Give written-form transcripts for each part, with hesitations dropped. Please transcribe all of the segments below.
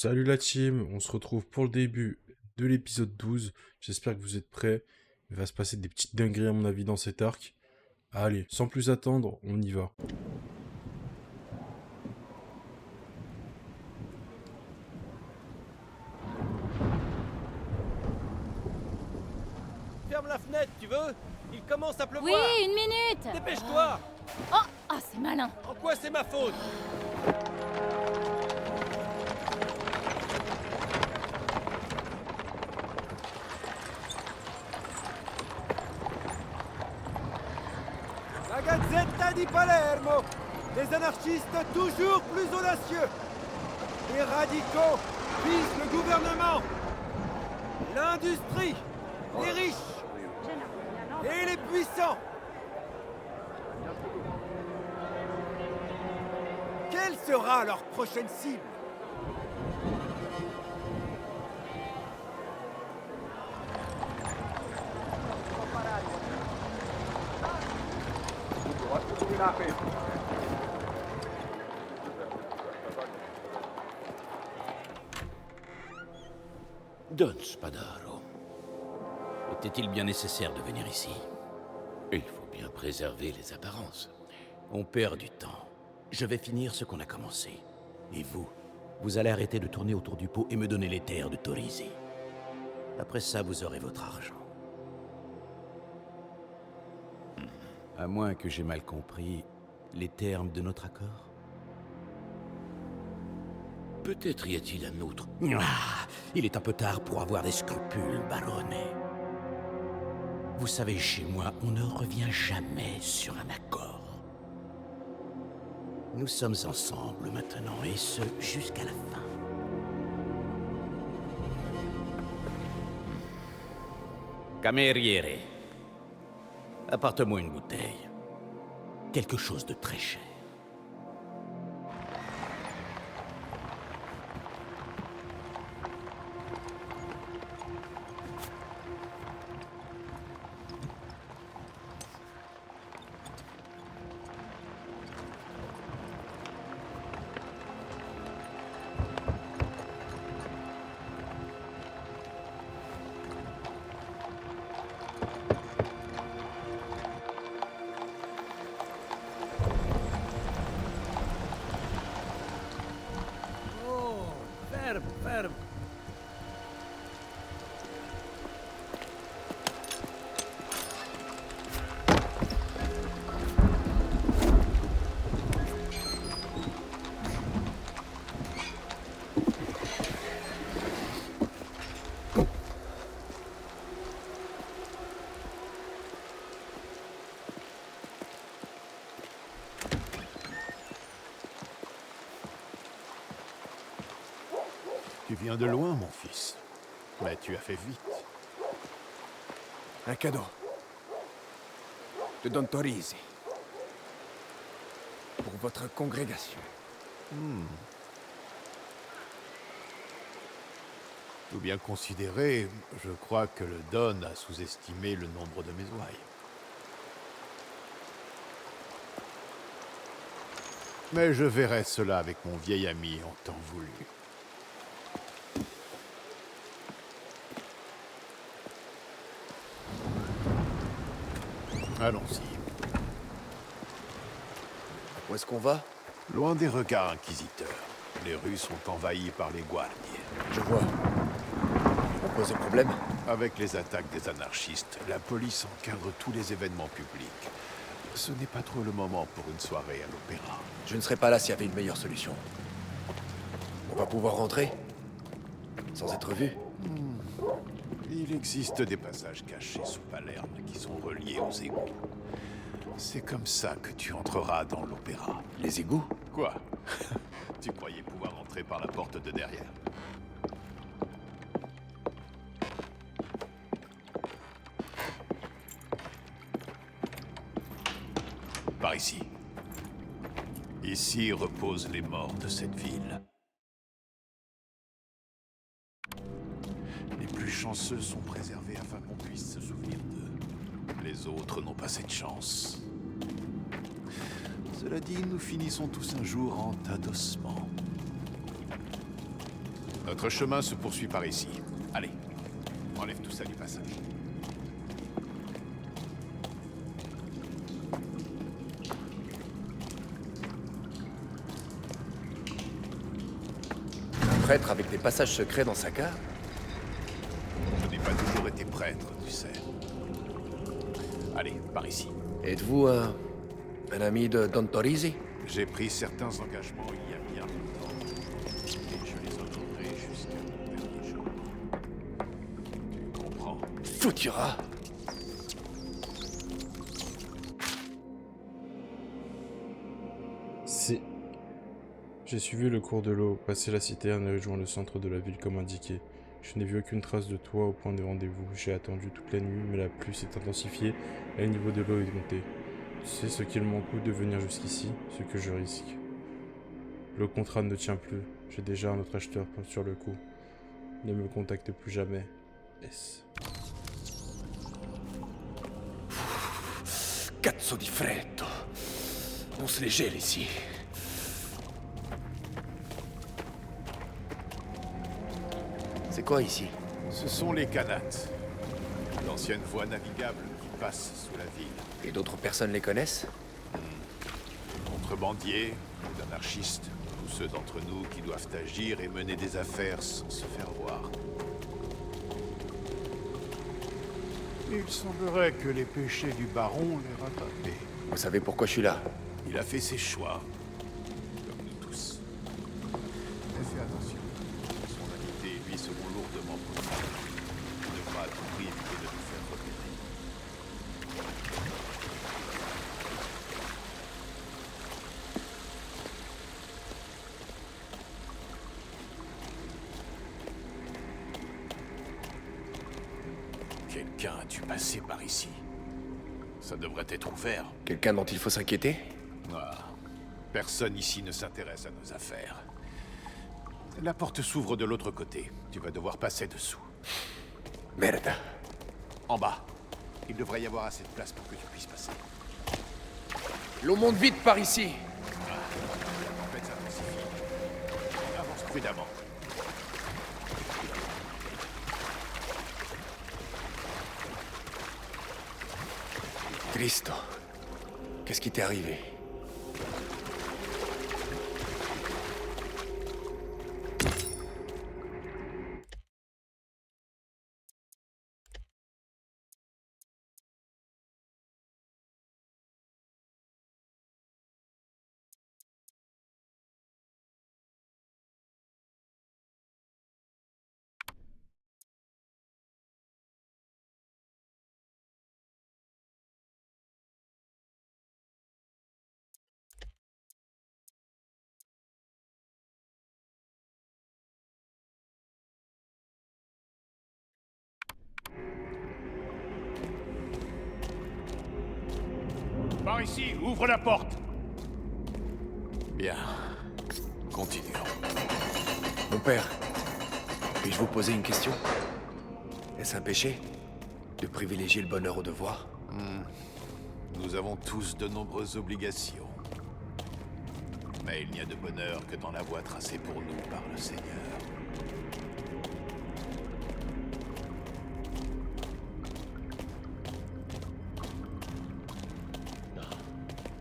Salut la team, on se retrouve pour le début de l'épisode 12. J'espère que vous êtes prêts. Il va se passer des petites dingueries à mon avis dans cet arc. Allez, sans plus attendre, on y va. Ferme la fenêtre, tu veux? Il commence à Oui, pleuvoir. une minute. Dépêche-toi. Oh, c'est malin. En quoi c'est ma faute? La Gazzetta di Palermo. Les anarchistes toujours plus audacieux. Les radicaux visent le gouvernement, l'industrie, les riches et les puissants. Quelle sera leur prochaine cible? Don Spadaro. Était-il bien nécessaire de venir ici? Il faut bien préserver les apparences. On perd du temps. Je vais finir ce qu'on a commencé. Et vous allez arrêter de tourner autour du pot et me donner les terres de Torisi. Après ça, vous aurez votre argent. À moins que j'ai mal compris les termes de notre accord. Peut-être y a-t-il un autre. Ah, il est un peu tard pour avoir des scrupules, baronne. Vous savez, chez moi, on ne revient jamais sur un accord. Nous sommes ensemble maintenant, et ce, jusqu'à la fin. Cameriere, apporte-moi une bouteille. Quelque chose de très cher. Oh, ferme, ferme. Tu viens de loin, mon fils. Mais tu as fait vite. Un cadeau. De Don Torisi. Pour votre congrégation. Tout bien considéré, je crois que le Don a sous-estimé le nombre de mes ouailles. Mais je verrai cela avec mon vieil ami en temps voulu. Allons-y. Où est-ce qu'on va? Loin des regards inquisiteurs. Les rues sont envahies par les guardies. Je vois. On pose des problèmes? Avec les attaques des anarchistes, la police encadre tous les événements publics. Ce n'est pas trop le moment pour une soirée à l'opéra. Je ne serais pas là s'il y avait une meilleure solution. On va pouvoir rentrer? Sans être vu? Il existe des passages cachés sous Palerme qui sont reliés aux égouts. C'est comme ça que tu entreras dans l'opéra. Les égouts? Quoi? Tu croyais pouvoir entrer par la porte de derrière? Par ici. Ici reposent les morts de cette ville. Les plus chanceux sont préservés afin qu'on puisse se souvenir d'eux. Les autres n'ont pas cette chance. Cela dit, nous finissons tous un jour en tas d'ossements. Notre chemin se poursuit par ici. Allez, enlève tout ça du passage. Un prêtre avec des passages secrets dans sa cave? Je n'ai pas toujours été prêtre, tu sais. Allez, par ici. Êtes-vous un ami de Don Torisi? J'ai pris certains engagements il y a bien longtemps. Et je les honorerai jusqu'à mon dernier jour. Tu comprends? Futura! J'ai suivi le cours de l'eau, passé la citerne et rejoint le centre de la ville comme indiqué. Je n'ai vu aucune trace de toi au point de rendez-vous. J'ai attendu toute la nuit, mais la pluie s'est intensifiée et le niveau de l'eau est monté. Tu sais ce qu'il m'en coûte de venir jusqu'ici, ce que je risque. Le contrat ne tient plus. J'ai déjà un autre acheteur sur le coup. Ne me contacte plus jamais. S. Cazzo di freddo! On se les gèle ici. C'est quoi ici? Ce sont les Kanates. L'ancienne voie navigable qui passe sous la ville. Et d'autres personnes les connaissent? Contrebandiers, anarchistes, tous ceux d'entre nous qui doivent agir et mener des affaires sans se faire voir. Il semblerait que les péchés du baron l'aient rattrapé. Vous savez pourquoi je suis là? Il a fait ses choix, comme nous tous. Mais fais attention. Son amitié et lui seront lourdement protégés. Il devra à tout prix éviter de nous faire repérer. Quelqu'un a dû passer par ici. Ça devrait être ouvert. Quelqu'un dont il faut s'inquiéter? Ah, personne ici ne s'intéresse à nos affaires. La porte s'ouvre de l'autre côté. Tu vas devoir passer dessous. Merde. En bas. Il devrait y avoir assez de place pour que tu puisses passer. L'eau monte vite par ici. En fait, ça s'intensifie. Avance prudemment. Cristo. Qu'est-ce qui t'est arrivé? Par ici, ouvre la porte. Bien. Continuons. Mon père, puis-je vous poser une question? Est-ce un péché de privilégier le bonheur au devoir? Nous avons tous de nombreuses obligations. Mais il n'y a de bonheur que dans la voie tracée pour nous par le Seigneur.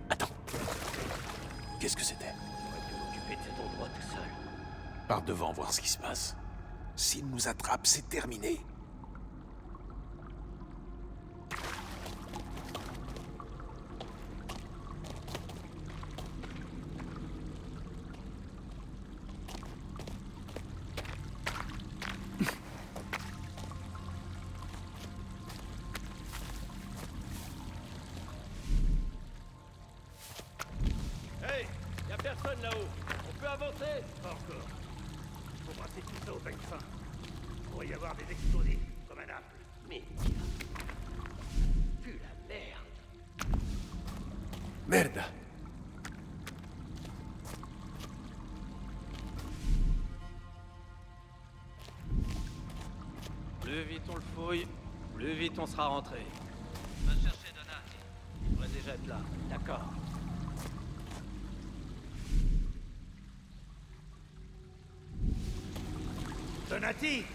Attends. Qu'est-ce que c'était? T'occuper de cet endroit tout seul. Par devant voir ce qui se passe. S'il nous attrape, c'est terminé. Hey, y a personne là-haut. On peut avancer? Pas encore. Faut passer tout ça au peigne fin. Il pourrait y avoir des explosifs, comme un apple. Mais... Pue la merde. Merde. Plus vite on le fouille, plus vite on sera rentré. Va chercher Donati. Il devrait déjà être là. D'accord. parti.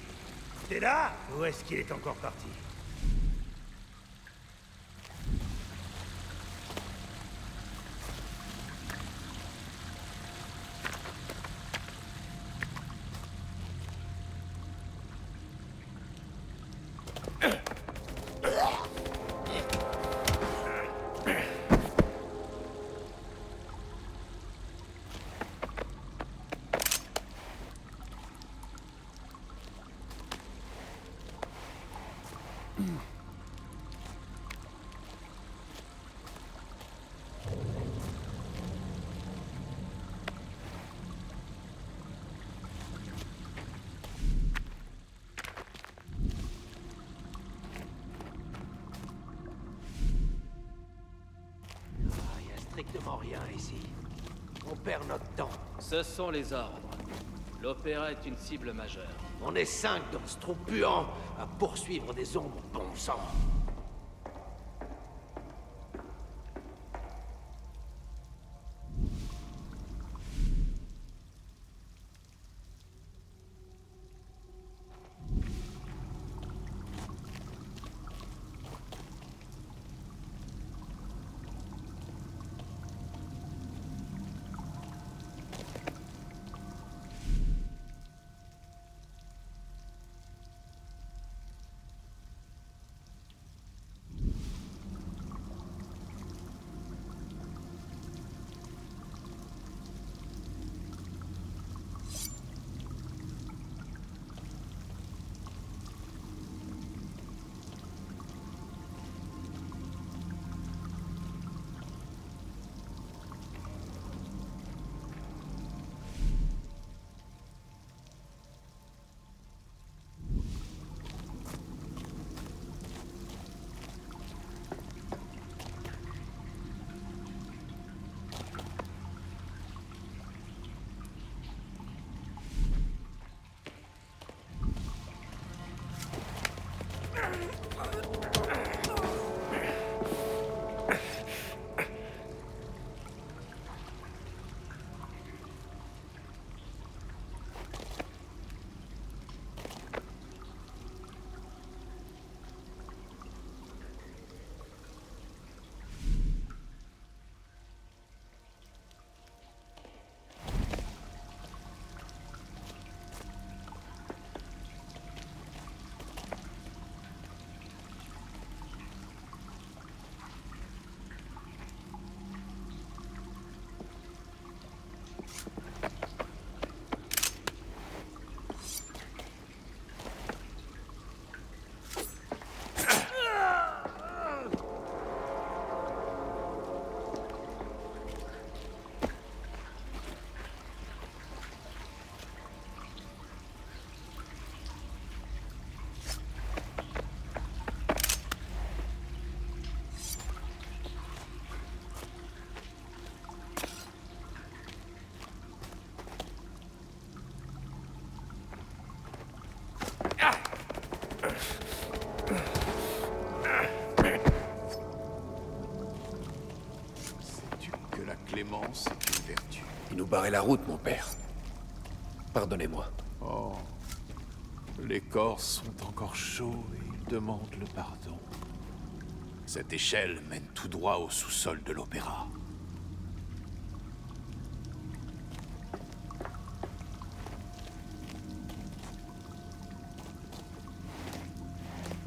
T'es là? Ou est-ce qu'il est encore parti? Il y a strictement rien ici. On perd notre temps. Ce sont les ordres. L'opéra est une cible majeure. On est 5 dans ce trou puant à poursuivre des ombres, bon sang. Sais-tu que la clémence est une vertu? Il nous barrait la route, mon père. Pardonnez-moi. Oh, les corps sont encore chauds et ils demandent le pardon. Cette échelle mène tout droit au sous-sol de l'opéra.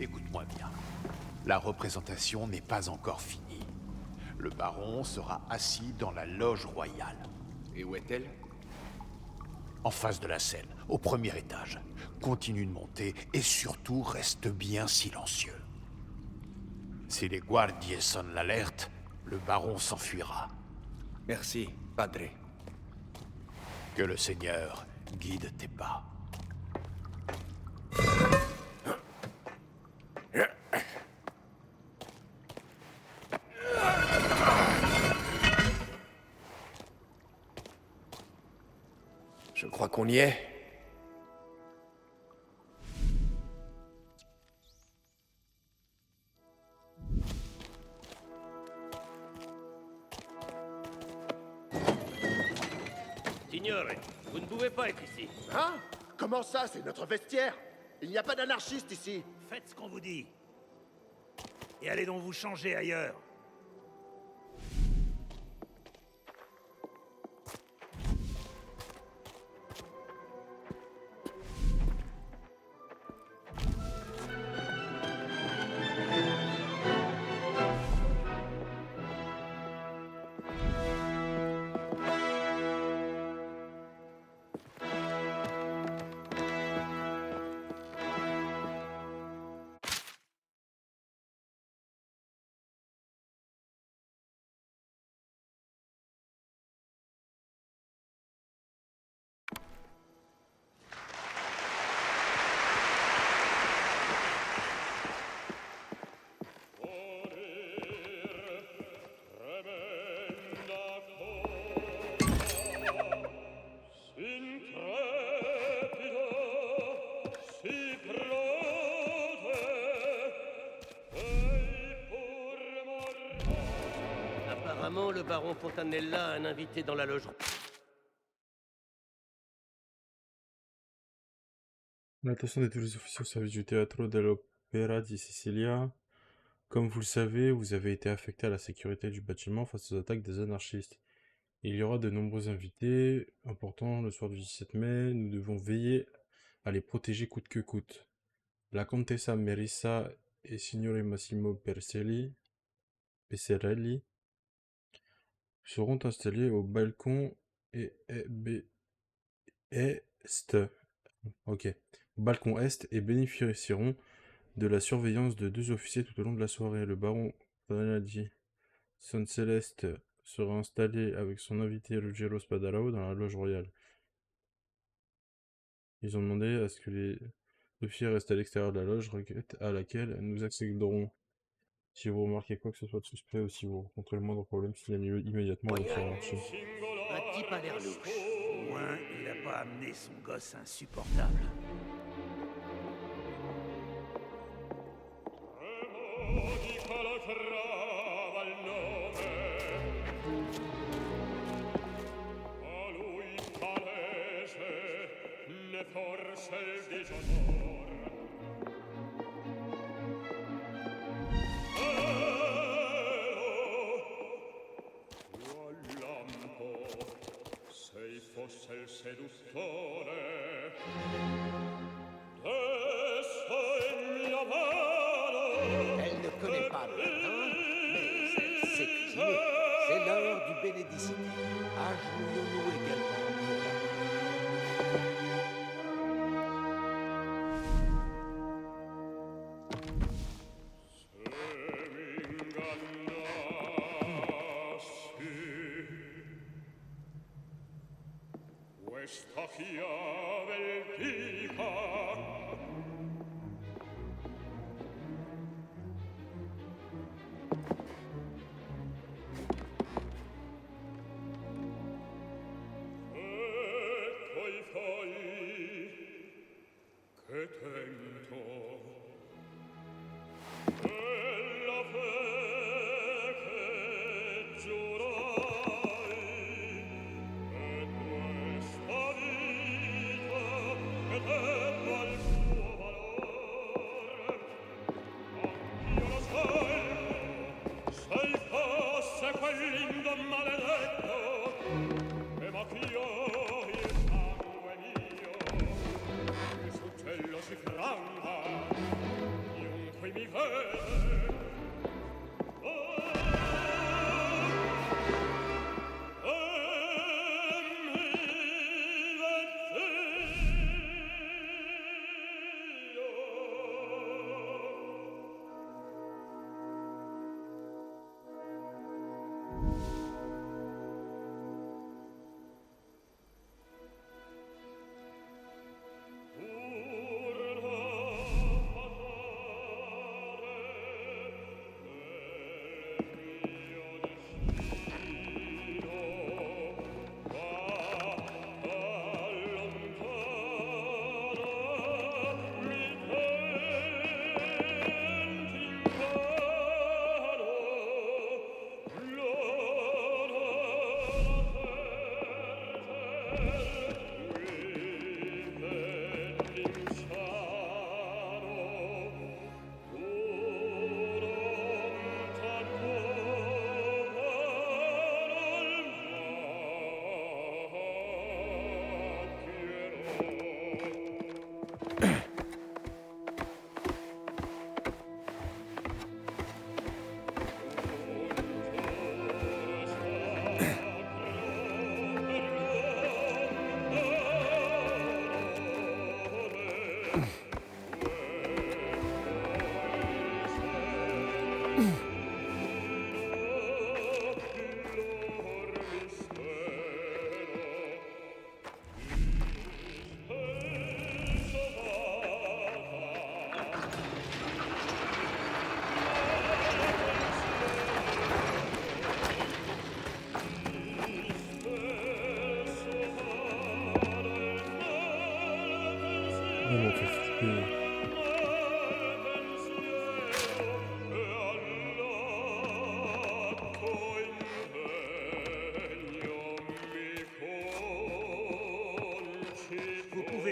Écoute-moi bien. La représentation n'est pas encore finie. Le baron sera assis dans la loge royale. Et où est-elle? En face de la scène, au premier étage. Continue de monter et surtout reste bien silencieux. Si les guardiers sonnent l'alerte, le baron s'enfuira. Merci, padre. Que le Seigneur guide tes pas. Je crois qu'on y est. Signore, vous ne pouvez pas être ici. Hein? Comment ça, c'est notre vestiaire? Il n'y a pas d'anarchistes ici. Faites ce qu'on vous dit. Et allez donc vous changer ailleurs. Apparemment, le baron Fontanella a un invité dans la loge. L'attention de tous les officiers au service du Teatro dell'Opera di Sicilia. Comme vous le savez, vous avez été affecté à la sécurité du bâtiment face aux attaques des anarchistes. Il y aura de nombreux invités importants le soir du 17 mai. Nous devons veiller à les protéger coûte que coûte. La Contessa Merissa et Signore Massimo Peserelli seront installés au balcon est. Ok. Balcon est et bénéficieront de la surveillance de 2 officiers tout au long de la soirée. Le baron Fanadi San Celeste sera installé avec son invité Ruggero Spadaro dans la loge royale. Ils ont demandé à ce que les officiers restent à l'extérieur de la loge, requête à laquelle nous accéderons. Si vous remarquez quoi que ce soit de suspect ou si vous rencontrez le moindre problème, signalez-le immédiatement à votre hiérarchie. Un type a l'air louche. Au moins, il n'a pas amené son gosse insupportable. Elle ne connaît pas le latin, mais elle sait cuisiner. C'est l'heure du bénédicité. Agenouillons-nous également. Questa chiave antica ecco i fogli che tento e la fe che giurai e questa vita che debba il suo valore anch'io lo sai fosse quell'ingo maledetto che macchiò il sangue mio il suggello si franca chiunque mi vede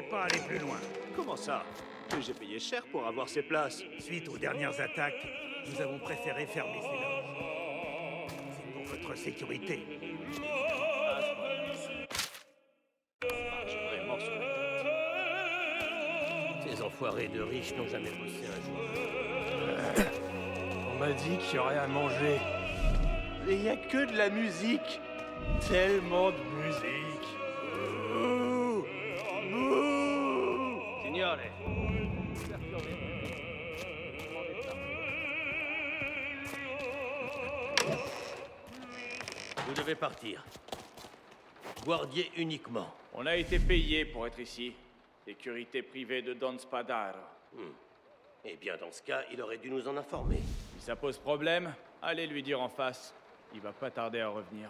pas aller plus loin. Comment ça? Mais j'ai payé cher pour avoir ces places. Suite aux dernières attaques, nous avons préféré fermer ces loges. C'est pour votre sécurité. Marche vraiment sur la tête. Ces enfoirés de riches n'ont jamais bossé un jour. On m'a dit qu'il y aurait à manger. Et il y a que de la musique. Tellement de musique. Bouh. Bouh. Signore. Vous devez partir. Guardier uniquement. On a été payé pour être ici. Sécurité privée de Don Spadaro. Eh bien, dans ce cas, il aurait dû nous en informer. Si ça pose problème, allez lui dire en face. Il va pas tarder à revenir.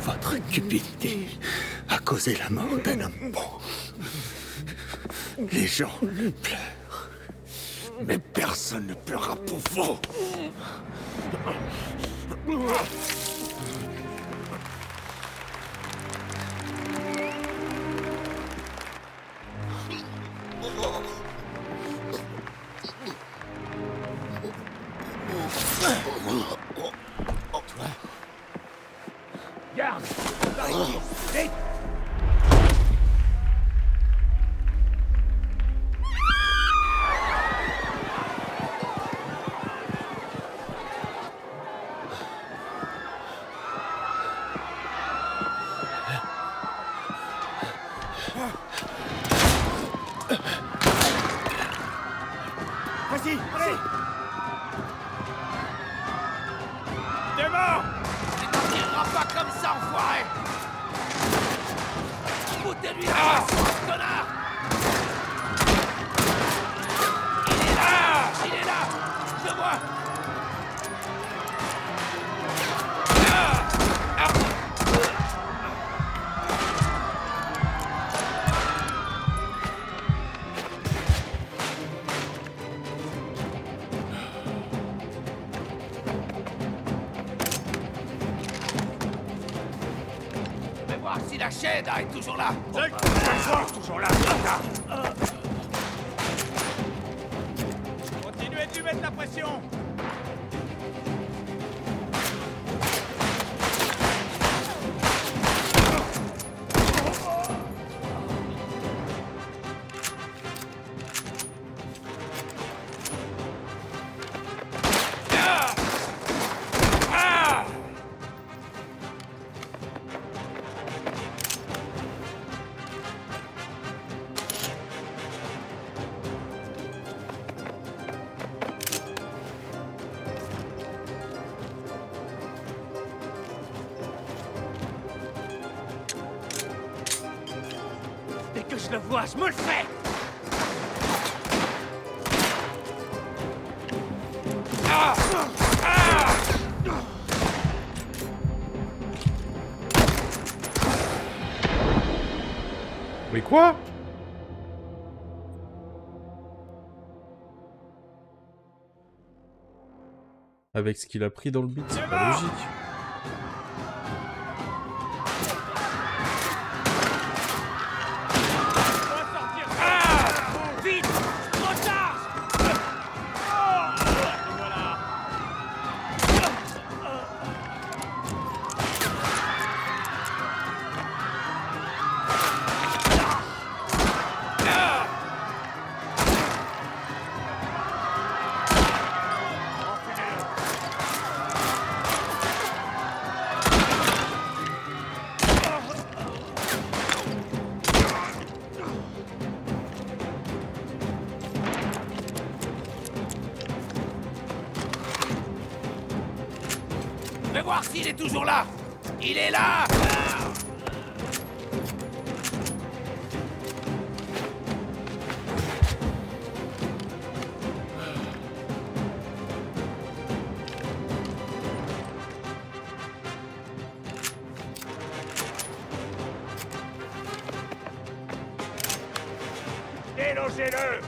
Votre cupidité a causé la mort d'un homme bon. Les gens pleurent. Mais personne ne pleurera pour vous. Garde! Par ici! Vite! Vas-y, allez! T'es mort! Tu tirera pas comme ça, enfoiré! Foutez-lui la face, connard! Il est là! Je vois! Si la chaîne est toujours là. Toujours là. Continuez de lui mettre la pression. Dès que je le vois, je me le fais! Mais quoi? Avec ce qu'il a pris dans le beat, c'est pas logique. Je vais voir s'il est toujours là. Il est là. Délogez-le!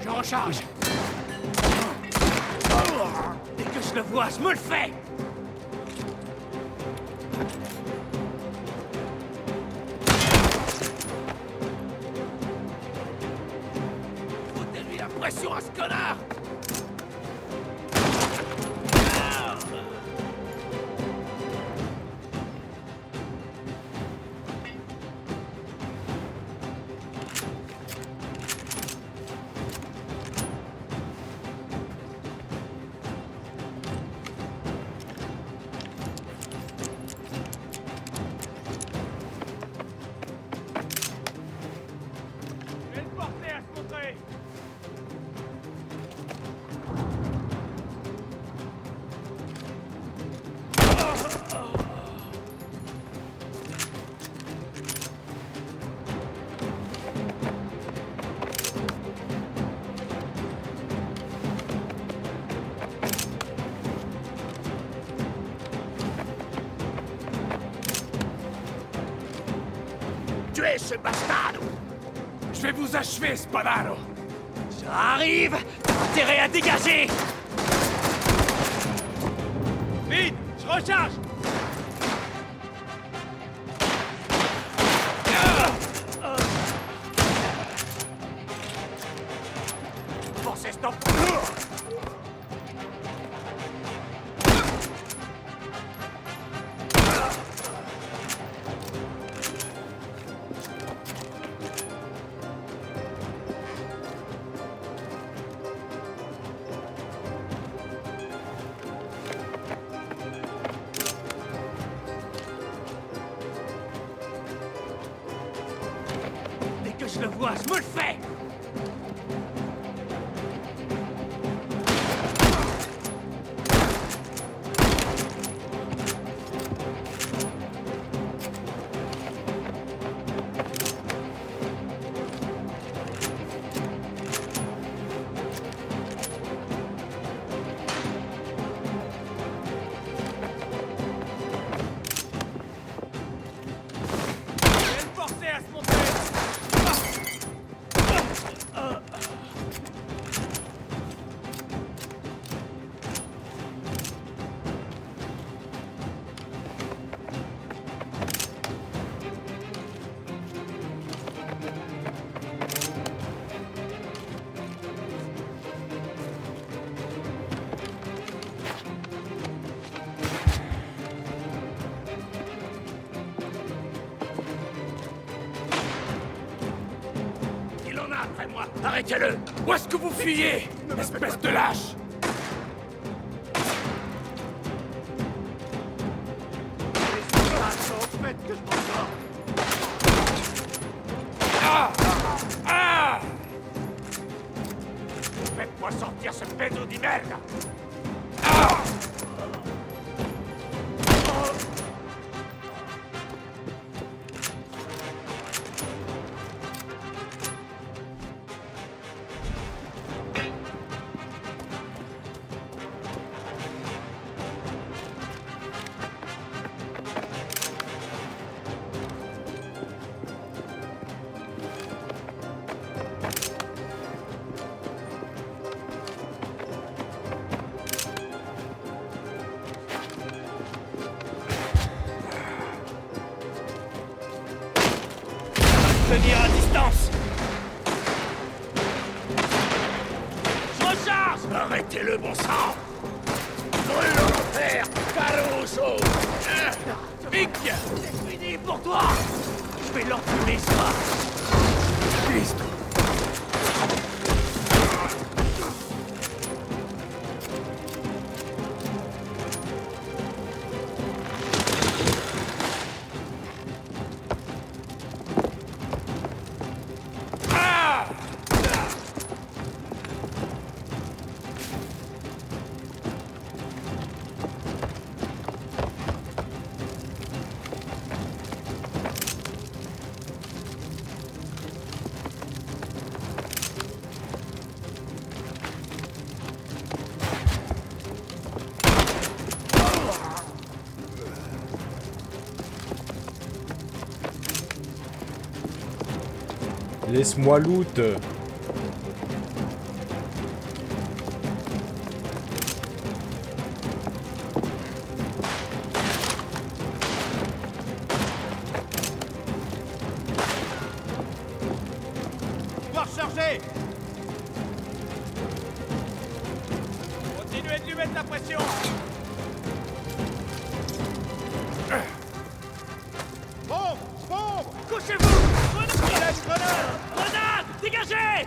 Je recharge. Dès que je le vois, je me le fais. Foutez-lui la pression à ce connard. Je vais le porter à se montrer. Tuez ce bastardo. Je vais vous achever, Spadaro. J'arrive. Intérêt à dégager. Vite, je recharge. Forcez, stop. Dès que je le vois, je me le fais. Je vais le forcer à se montrer. Il en a après moi. Arrêtez-le. Où est-ce que vous fuyez, espèce de lâche? Faites que je m'en sors. Ah! Laisse-moi sortir ce pédo de merde. Tenir à distance. Je recharge. Arrêtez-le, bon sang. Brûle l'enfer, Caruso. Vic, c'est fini pour toi. Je vais l'enfumer, ça. Listo. Laisse-moi loot. Pouvoir charger. Continuez de lui mettre la pression. Bombe! Bombe! Couchez-vous! Grenade! Grenade! Grenade! Dégagez!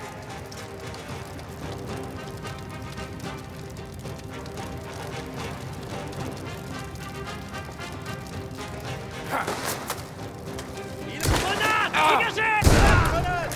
Grenade! Dégagez! Grenade!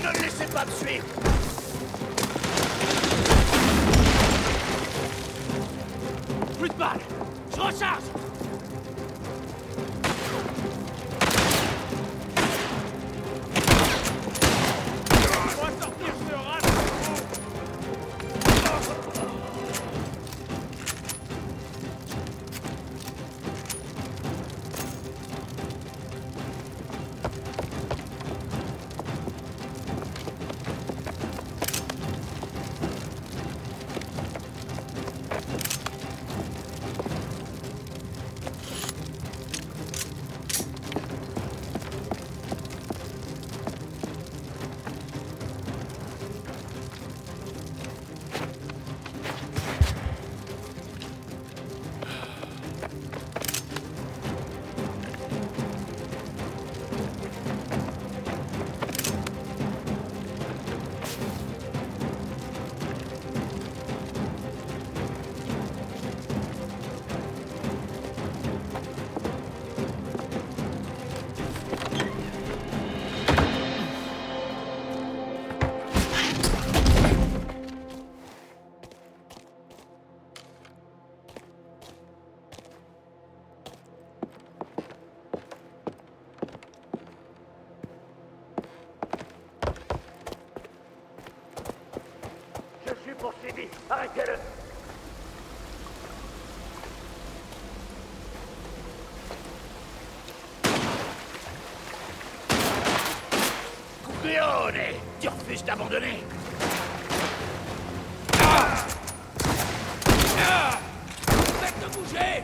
Ne le laissez pas me suivre. Plus de balles! Je recharge! On va sortir ce rat de trou. Je suis poursuivi. Arrêtez-le. Leone, tu refuses d'abandonner. Faites-le bouger!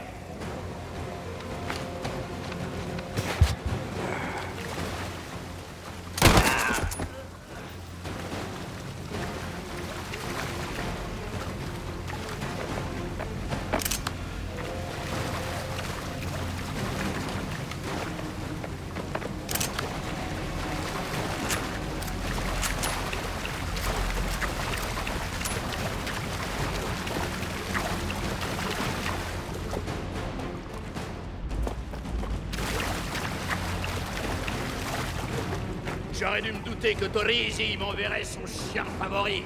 J'aurais dû me douter que Torisi m'enverrait son chien favori.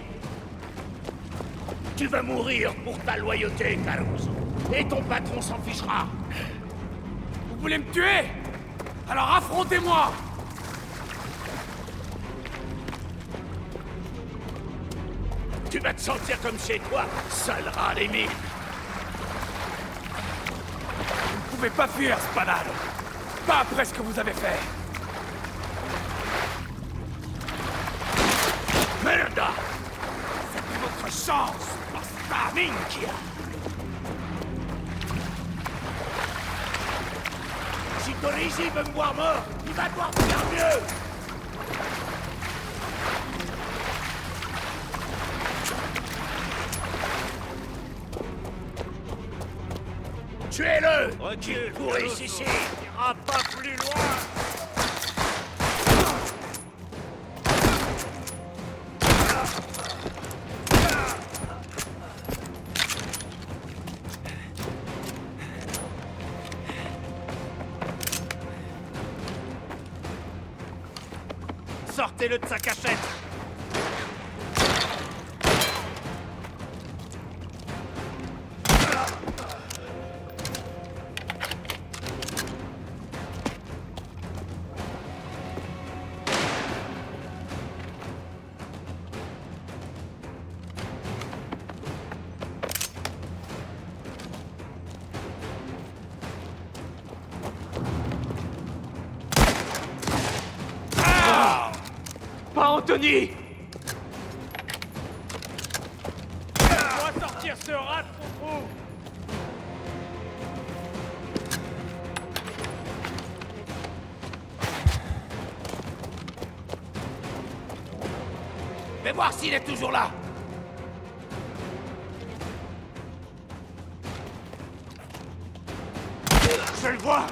Tu vas mourir pour ta loyauté, Caruso. Et ton patron s'en fichera. Vous voulez me tuer? Alors affrontez-moi! Tu vas te sentir comme chez toi, sale rat des mines. Vous pouvez pas fuir, Spadaro. Pas après ce que vous avez fait. Merda! C'est votre chance, basta! Minchia! Si Torisi veut me voir mort, il va devoir faire mieux! Tuez-le! Recule, pourrisse ici! Il n'ira pas plus loin! Sortez-le de sa cachette! Pas Anthony! On va sortir ce rat de son trou! Vais voir s'il est toujours là! Je le vois!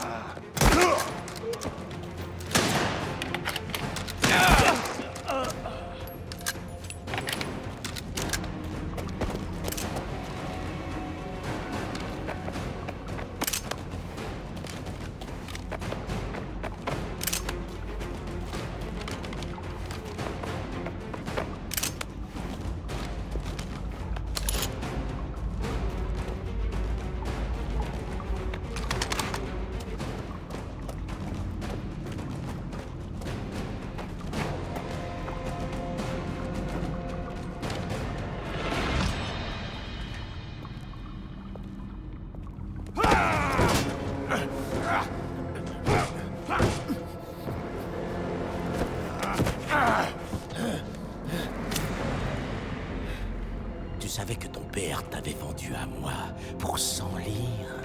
Tu savais que ton père t'avait vendu à moi pour 100 livres.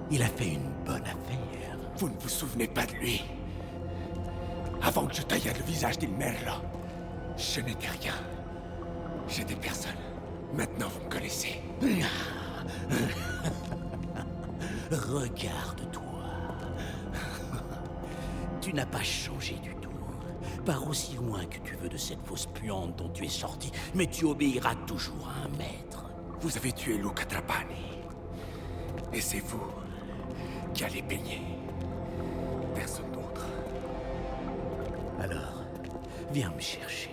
Il a fait une bonne affaire. Vous ne vous souvenez pas de lui? Avant que je taillade le visage d'Il Merlo, je n'étais rien. J'étais personne. Maintenant, vous me connaissez. Regarde-toi. Tu n'as pas changé du tout. Pars aussi loin que tu veux de cette fausse puante dont tu es sorti, mais tu obéiras toujours à un maître. Vous avez tué Luca Trapani. Et c'est vous qui allez payer. Personne d'autre. Alors, viens me chercher.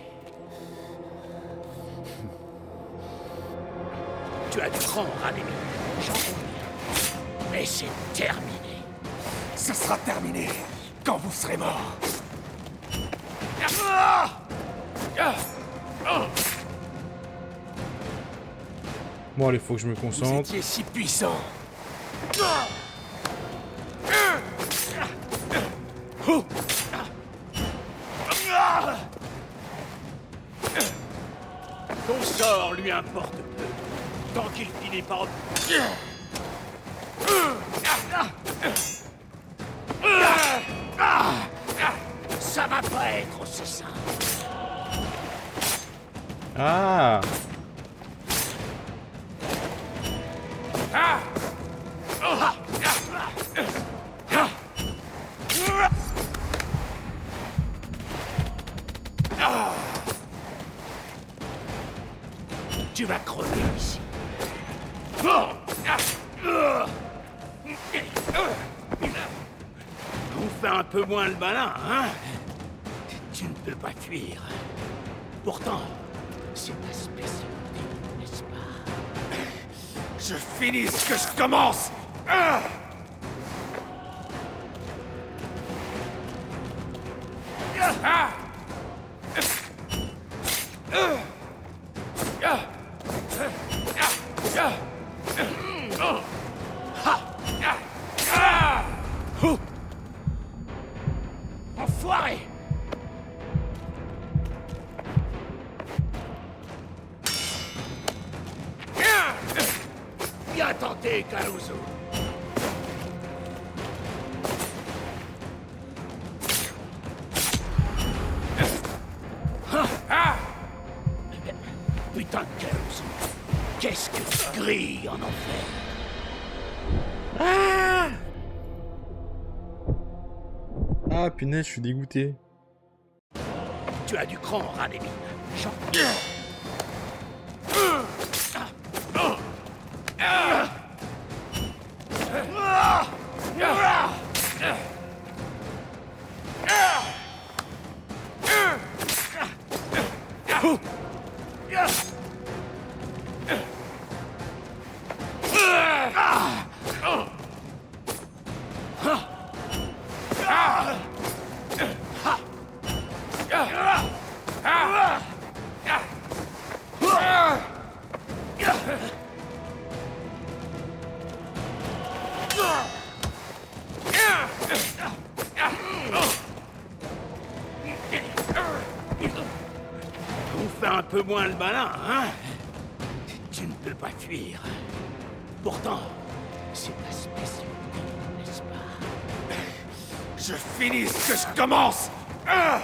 Tu as du grand, Rademi. J'en conviens. Mais c'est terminé. Ce sera terminé quand vous serez mort. Bon, allez, faut que je me Vous concentre. étiez si puissant. Ton sort lui importe peu. Tant qu'il finit par... Ça va pas être aussi simple. Ah! Tu vas crever ici. On fait un peu moins le malin, hein? peux pas fuir. Pourtant, c'est ta spécialité, n'est-ce pas? Je finis ce que je commence! Ah! Ah! Enfoiré! Bien tenté, Caruso. Putain de Caruso. Qu'est-ce que tu grilles en enfer? Ah punaise, je suis dégoûté. Tu as du cran, Radébine. On fait un peu moins le malin, hein? Tu ne peux pas fuir. Pourtant, c'est ta spécialité, n'est-ce pas? Je finis ce que je commence! Ah!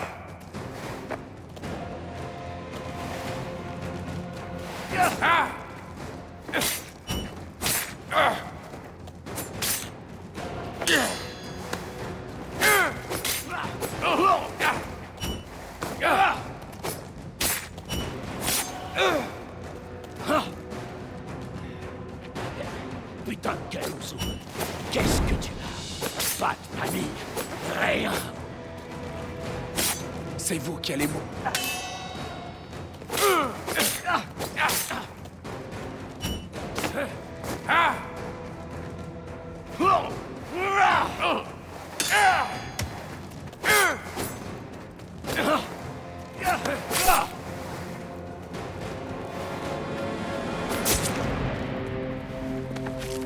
Ah! Ah! Putain de Caruso, qu'est-ce que tu as? Pas de famille, rien. C'est vous qui allez mourir.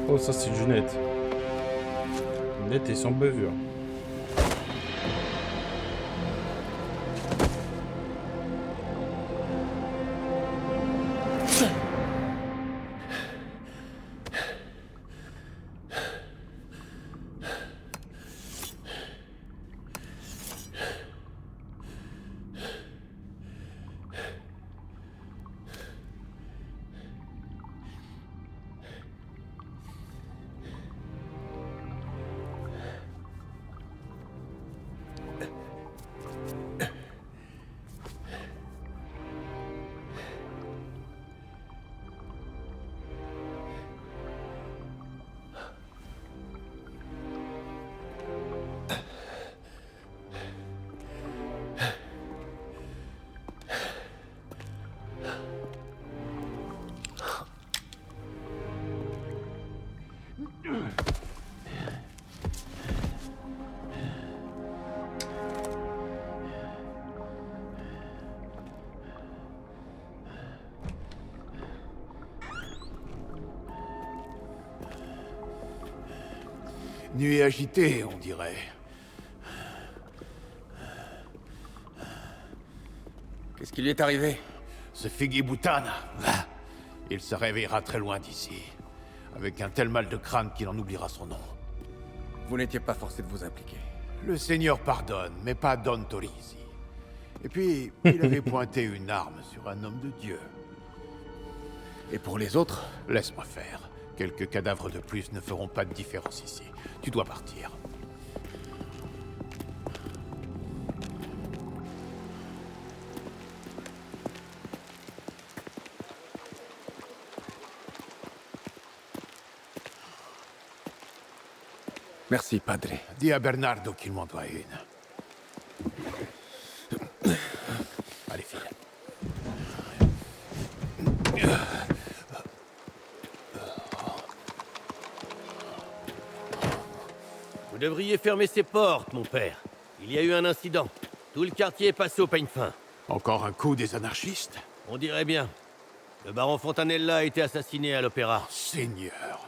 Oh, ça c'est du net. Net et sans bavure. Nuit agitée, on dirait. Qu'est-ce qui lui est arrivé? Ce Figgy-Boutane, il se réveillera très loin d'ici, avec un tel mal de crâne qu'il en oubliera son nom. Vous n'étiez pas forcé de vous impliquer. Le Seigneur pardonne, mais pas Don Torisi. Et puis, il avait pointé une arme sur un homme de Dieu. Et pour les autres? Laisse-moi faire. Quelques cadavres de plus ne feront pas de différence ici. Tu dois partir. Merci, Padre. Dis à Bernardo qu'il m'en doit une. Vous devriez fermer ces portes, mon père. Il y a eu un incident. Tout le quartier est passé au peigne fin. Encore un coup des anarchistes? On dirait bien. Le baron Fontanella a été assassiné à l'opéra. Seigneur.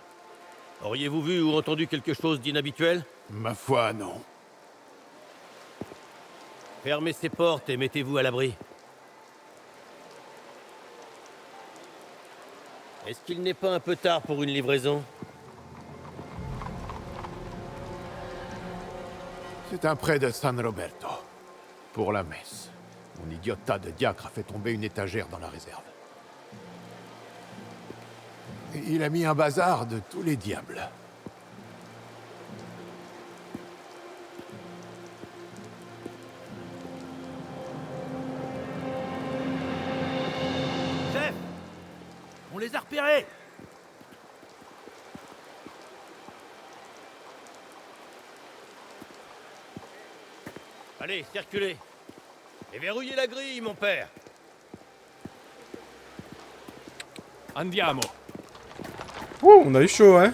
Auriez-vous vu ou entendu quelque chose d'inhabituel? Ma foi, non. Fermez ces portes et mettez-vous à l'abri. Est-ce qu'il n'est pas un peu tard pour une livraison? C'est un prêt de San Roberto. Pour la messe. Mon idiot tas de diacre a fait tomber une étagère dans la réserve. Et il a mis un bazar de tous les diables. Chef! On les a repérés! Allez, circulez! Et verrouillez la grille, mon père! Andiamo. Ouh, on a eu chaud, hein.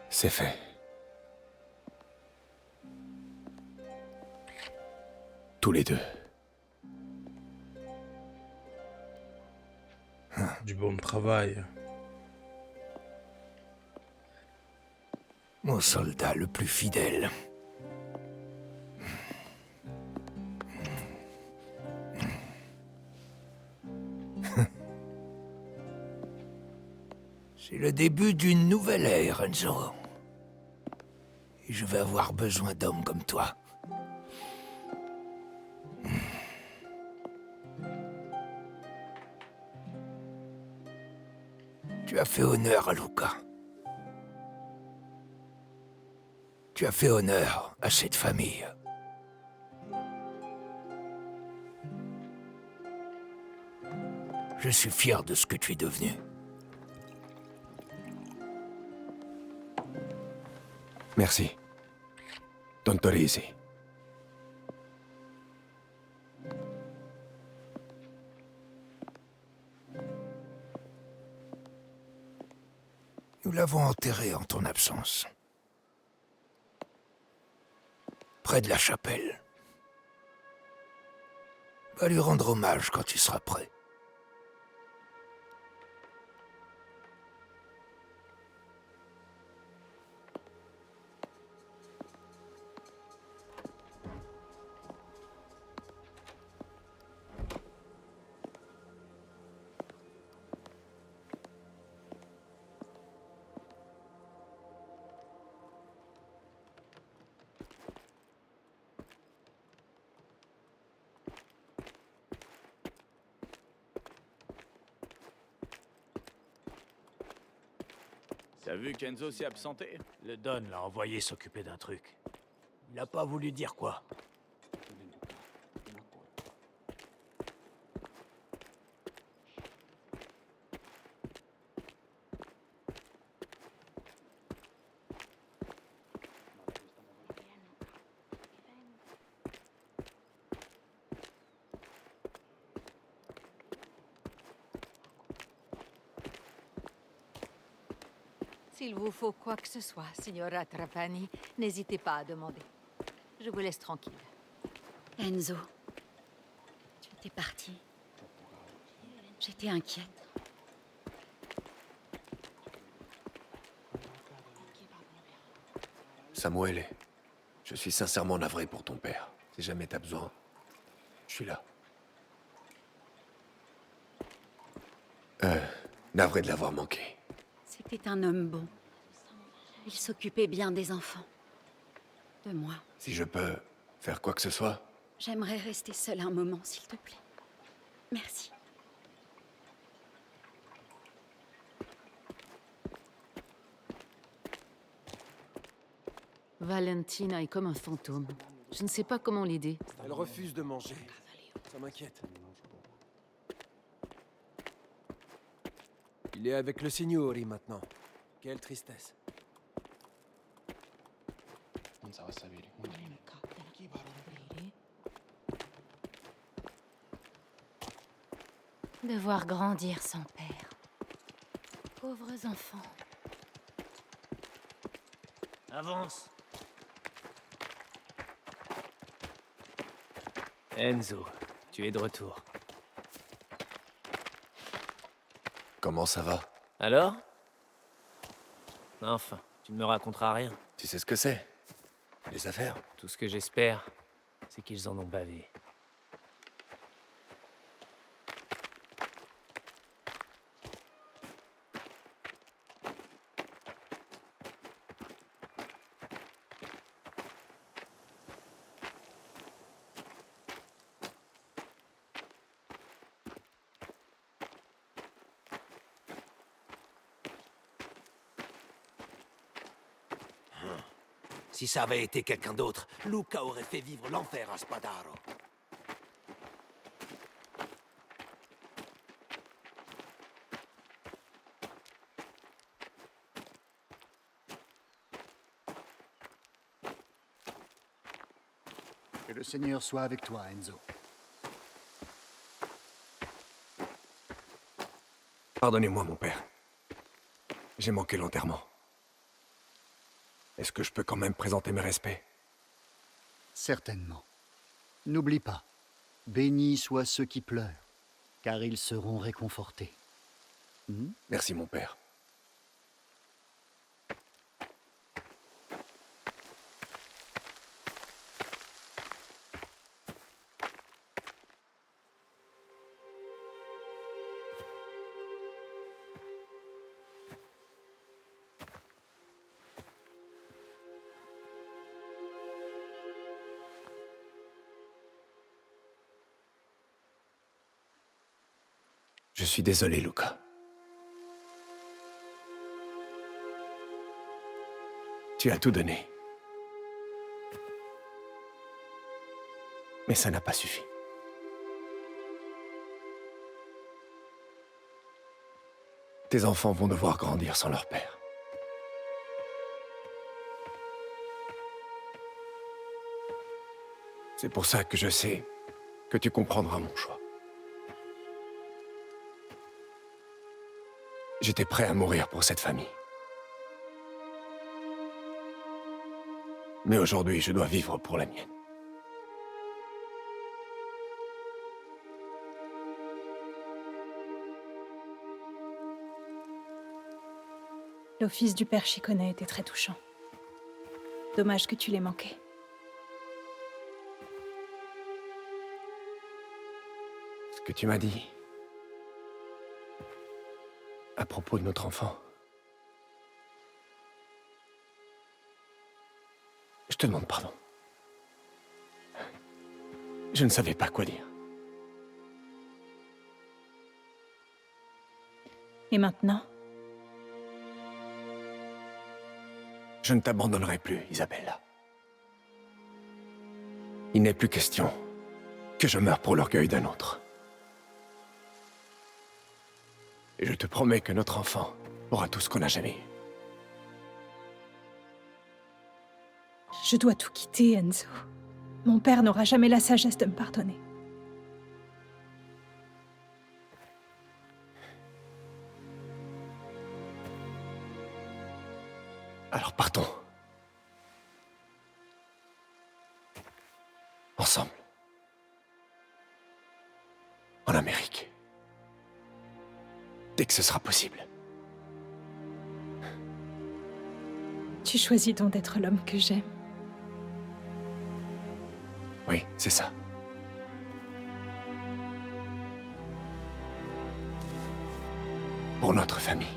C'est fait. Tous les deux. Du bon travail. Mon soldat le plus fidèle. C'est le début d'une nouvelle ère, Enzo. Et je vais avoir besoin d'hommes comme toi. Tu as fait honneur à Luca. Tu as fait honneur à cette famille. Je suis fier de ce que tu es devenu. Merci. Don Torrisi. Nous l'avons enterré en ton absence. Près de la chapelle. Va lui rendre hommage quand tu seras prêt. T'as vu qu'Enzo s'est absenté? Le Don l'a envoyé s'occuper d'un truc. Il a pas voulu dire quoi. S'il vous faut quoi que ce soit, Signora Trapani, n'hésitez pas à demander. Je vous laisse tranquille. Enzo, tu étais parti. J'étais inquiète. Samuel, je suis sincèrement navré pour ton père. Si jamais t'as besoin, je suis là. Navré de l'avoir manqué. C'était un homme bon. Il s'occupait bien des enfants. De moi. Si je peux faire quoi que ce soit, J'aimerais rester seule un moment, s'il te plaît. Merci. Valentina est comme un fantôme. Je ne sais pas comment l'aider. Elle refuse de manger. Ça m'inquiète. Il est avec le Signori maintenant. Quelle tristesse. Devoir grandir sans père. Pauvres enfants. Avance. Enzo, tu es de retour. comment ça va? Alors? Enfin, tu ne me raconteras rien. Tu sais ce que c'est? Les affaires? Tout ce que j'espère, c'est qu'ils en ont bavé. Si ça avait été quelqu'un d'autre, Luca aurait fait vivre l'enfer à Spadaro. Que le Seigneur soit avec toi, Enzo. Pardonnez-moi, mon père. J'ai manqué l'enterrement. Est-ce que je peux quand même présenter mes respects? Certainement. N'oublie pas, bénis soient ceux qui pleurent, car ils seront réconfortés. Merci, mon père. Je suis désolé, Luca. Tu as tout donné. Mais ça n'a pas suffi. Tes enfants vont devoir grandir sans leur père. C'est pour ça que je sais que tu comprendras mon choix. J'étais prêt à mourir pour cette famille. Mais aujourd'hui, je dois vivre pour la mienne. L'office du père Chicone était très touchant. Dommage que tu l'aies manqué. Ce que tu m'as dit à propos de notre enfant, je te demande pardon. Je ne savais pas quoi dire. Et maintenant? Je ne t'abandonnerai plus, Isabella. Il n'est plus question que je meure pour l'orgueil d'un autre. Et je te promets que notre enfant aura tout ce qu'on n'a jamais eu. Je dois tout quitter, Enzo. Mon père n'aura jamais la sagesse de me pardonner. Alors partons. Ensemble. En Amérique. Dès que ce sera possible. Tu choisis donc d'être l'homme que j'aime. Oui, c'est ça. Pour notre famille.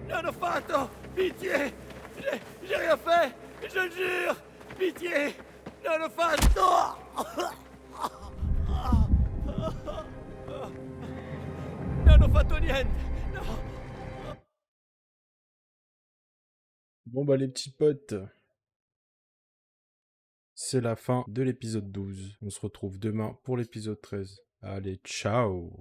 Non ho fatto! Pitié! J'ai rien fait! Je le jure! Pitié! Non ho fatto! Non ho fatto niente! No! Bon bah les petits potes, c'est la fin de l'épisode 12. On se retrouve demain pour l'épisode 13. Allez, ciao!